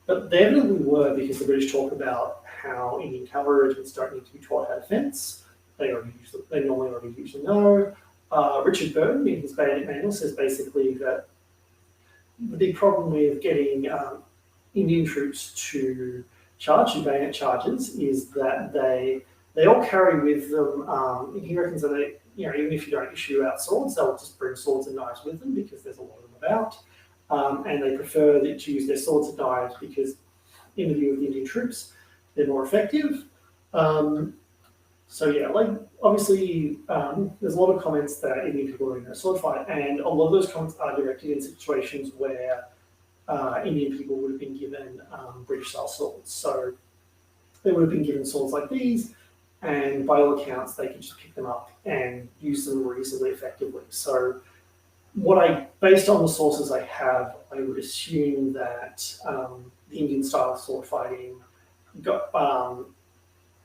but they evidently were, because the British talk about how Indian cavalry regiments don't need to be taught how to fence. They normally already usually know. Richard Burton, in his bayonet manual, says basically that the big problem with getting Indian troops to charge in bayonet charges is that they all carry with them. He reckons that they, even if you don't issue out swords, they'll just bring swords and knives with them, because there's a lot of them about, and they prefer to use their swords and knives because, in the view of the Indian troops, they're more effective. So yeah, obviously, there's a lot of comments that Indian people are in a sword fight, and a lot of those comments are directed in situations where Indian people would have been given British-style swords. So they would have been given swords like these, and by all accounts, they could just pick them up and use them reasonably effectively. So based on the sources I have, I would assume that the Indian style of sword fighting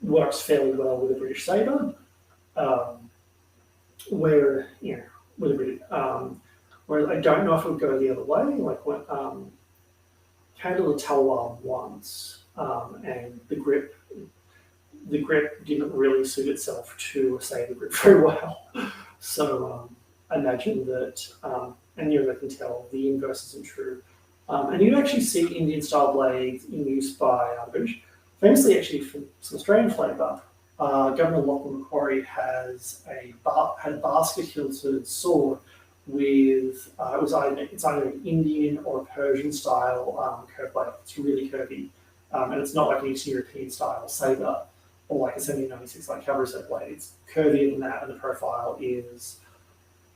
works fairly well with a British sabre, whereas I don't know if it would go the other way. Like when handled a talwar once, and the grip didn't really suit itself to a sabre grip very well. So I imagine that, and I can tell the inverse isn't true. And you actually see Indian-style blades in use by British. Famously, actually, for some Australian flavour, Governor Lachlan Macquarie had a basket-hilted sword with it's either an Indian or a Persian style curved blade. It's really curvy, and it's not like an Eastern European style sabre or like a 1796 like cavalry sabre blade. It's curvier than that, and the profile is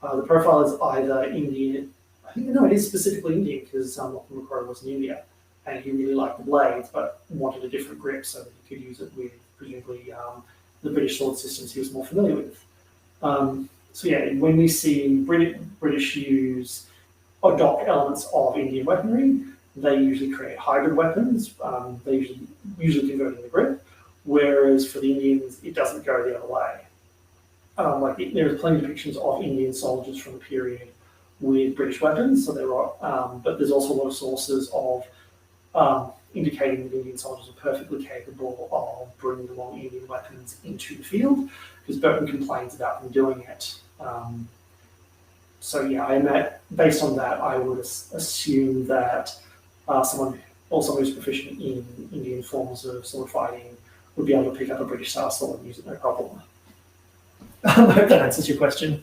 either Indian. I think it is specifically Indian because Lachlan Macquarie was in India, and he really liked the blades, but wanted a different grip so that he could use it with presumably the British sword systems he was more familiar with. So yeah, when we see British adopt elements of Indian weaponry, they usually create hybrid weapons. They usually converting the grip, whereas for the Indians, it doesn't go the other way. There are plenty of depictions of Indian soldiers from the period with British weapons. So but there's also a lot of sources of indicating that Indian soldiers are perfectly capable of bringing along Indian weapons into the field, because Burton complains about them doing it. So yeah, based on that, I would assume that someone who's proficient in Indian forms of sword fighting would be able to pick up a British style sword and use it no problem. I hope that answers your question.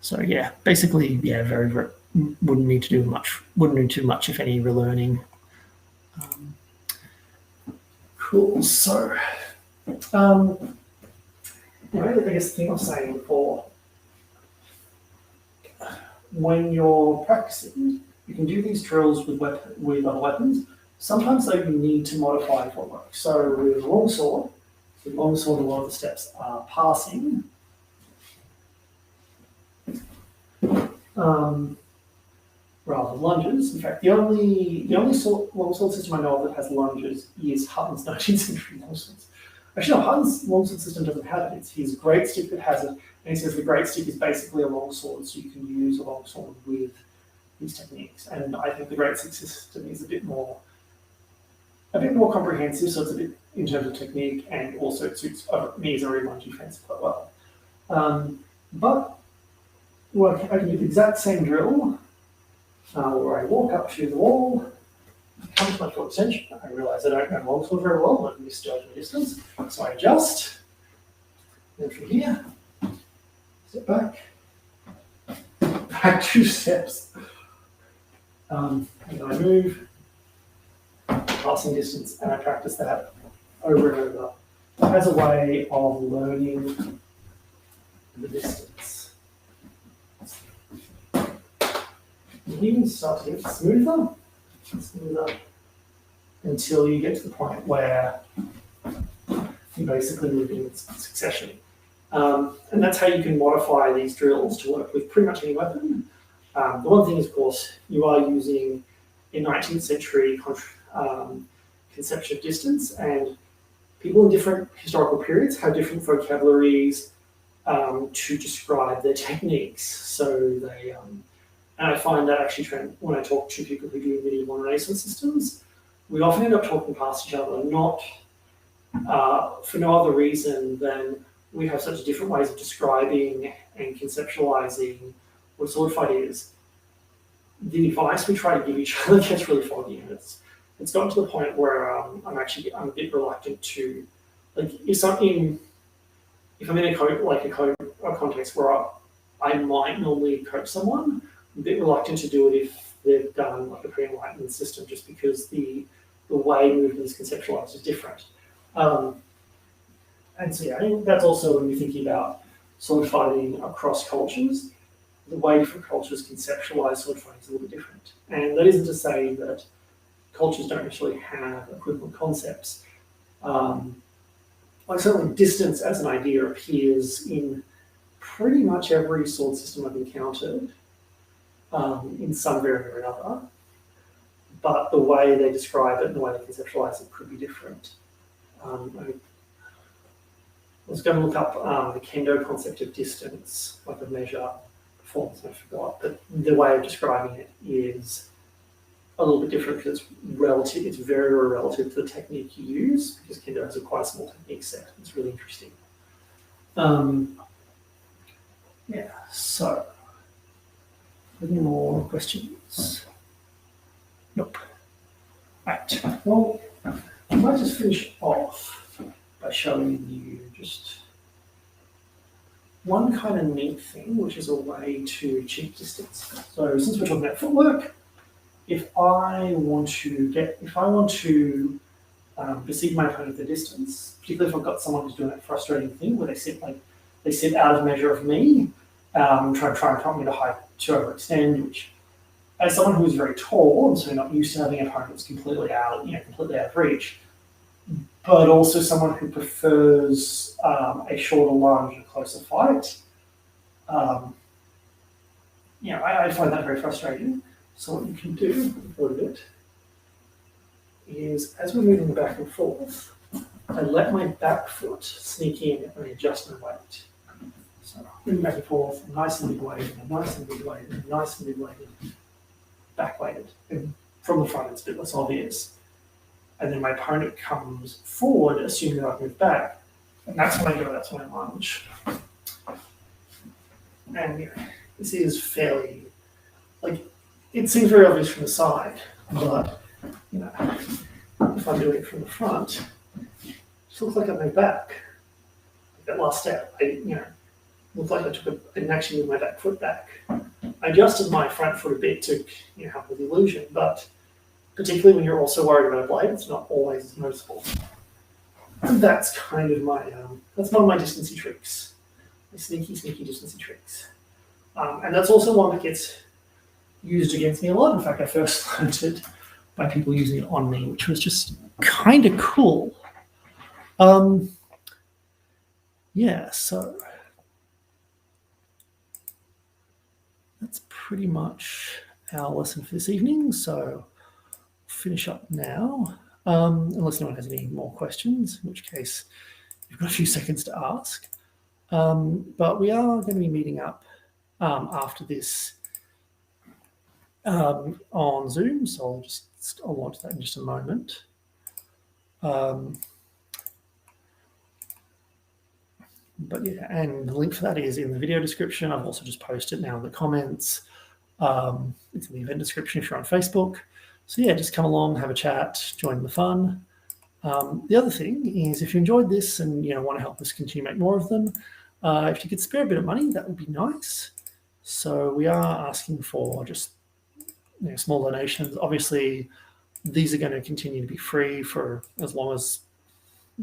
So yeah, basically, very, very wouldn't need too much, if any, relearning. Cool. So, I guess the thing I was saying before, when you're practicing, you can do these drills with other weapons. Sometimes though you need to modify footwork. So with a longsword, a lot of the steps are passing. Rather than lunges. In fact, the only longsword system I know of that has lunges is Hutton's 19th century longswords. Actually, no, Hutton's longsword system doesn't have it. It's his great stick that has it, and he says the great stick is basically a longsword, so you can use a longsword with these techniques. And I think the great stick system is a bit more comprehensive, so it's a bit in terms of technique, and also it suits me as a lunge fence quite well. But I can do the exact same drill where I walk up to the wall, come to my full extension. I realise I don't know longsword very well, but I misjudge my distance, so I adjust. Then from here, step back 2 steps. And then I move, passing distance, and I practice that over and over as a way of learning the distance. You can start to get smoother until you get to the point where you basically move in succession. And that's how you can modify these drills to work with pretty much any weapon. The one thing is, of course, you are using a 19th century conception of distance, and people in different historical periods have different vocabularies to describe their techniques. So they, and I find that actually when I talk to people who do medieval and Renaissance systems, we often end up talking past each other, not for no other reason than we have such different ways of describing and conceptualizing what sword fight is. The advice we try to give each other gets really foggy, and it's gotten to the point where I'm a bit reluctant to, like, if I'm in a context where I might normally coach someone, I'm a bit reluctant to do it if they've done like a pre-enlightenment system, just because the way movement is conceptualized is different. And so yeah, I think that's also when you're thinking about sword fighting across cultures. the way different cultures conceptualize sword fighting is a little bit different. And that isn't to say that cultures don't actually have equivalent concepts. Like certainly distance as an idea appears in pretty much every sword system I've encountered in some variant or another, but the way they describe it and the way they conceptualize it could be different. I was going to look up the kendo concept of distance, like a measure performance, and I forgot, but the way of describing it is a little bit different because it's relative. It's very, very relative to the technique you use, because kendo has a quite small technique set. It's really interesting. Yeah, so any more questions? Nope. Right, well, I might just finish off by showing you just one kind of neat thing, which is a way to cheat distance. So since we're talking about footwork, if I want to perceive my opponent at the distance, particularly if I've got someone who's doing that frustrating thing where they sit out of measure of me, trying to prompt me to overextend, which as someone who is very tall and so not used to having opponents completely out of reach, but also someone who prefers a shorter lunge and a closer fight, I find that very frustrating. So what you can do a little bit is, as we're moving back and forth, I let my back foot sneak in and adjust my weight. So moving back and forth, nice and mid-weighted, nice and mid-weighted, nice and mid-weighted, back-weighted. And from the front, it's a bit less obvious. And then my opponent comes forward, assuming that I've moved back. And that's when I go, that's when I lunge. And this is fairly, it seems very obvious from the side, but, if I'm doing it from the front, it looks like I moved back. That last step, looked like I didn't actually move my back foot back. I adjusted my front foot a bit to help with the illusion, but particularly when you're also worried about a blade, it's not always as noticeable. And that's kind of that's one of my distancey tricks, my sneaky distancey tricks. And that's also one that gets used against me a lot. In fact, I first learned it by people using it on me, which was just kind of cool. So that's pretty much our lesson for this evening. So finish up now, unless anyone has any more questions, in which case you've got a few seconds to ask. But we are going to be meeting up after this on Zoom, so I'll launch that in just a moment. But yeah, and the link for that is in the video description. I've also just posted it now in the comments. It's in the event description if you're on Facebook. So yeah, just come along, have a chat, join the fun. The other thing is, if you enjoyed this and want to help us continue to make more of them, if you could spare a bit of money, that would be nice. So we are asking for just small donations. Obviously, these are going to continue to be free for as long as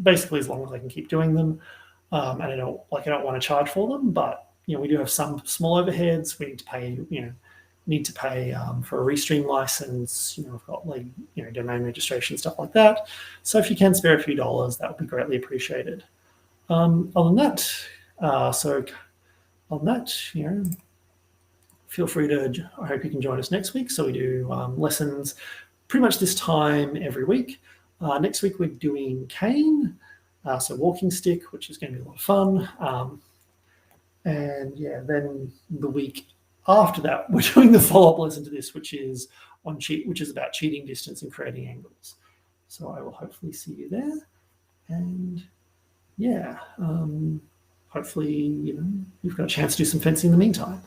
I can keep doing them. And I don't want to charge for them, but we do have some small overheads. We need to pay for a restream license. We've got domain registration, stuff like that. So if you can spare a few dollars, that would be greatly appreciated. Other than that, feel free to. I hope you can join us next week. So we do lessons pretty much this time every week. Next week we're doing cane. So walking stick, which is going to be a lot of fun. And yeah, then the week after that, we're doing the follow-up lesson to this, which is about cheating distance and creating angles. So I will hopefully see you there. And yeah, hopefully, you've got a chance to do some fencing in the meantime.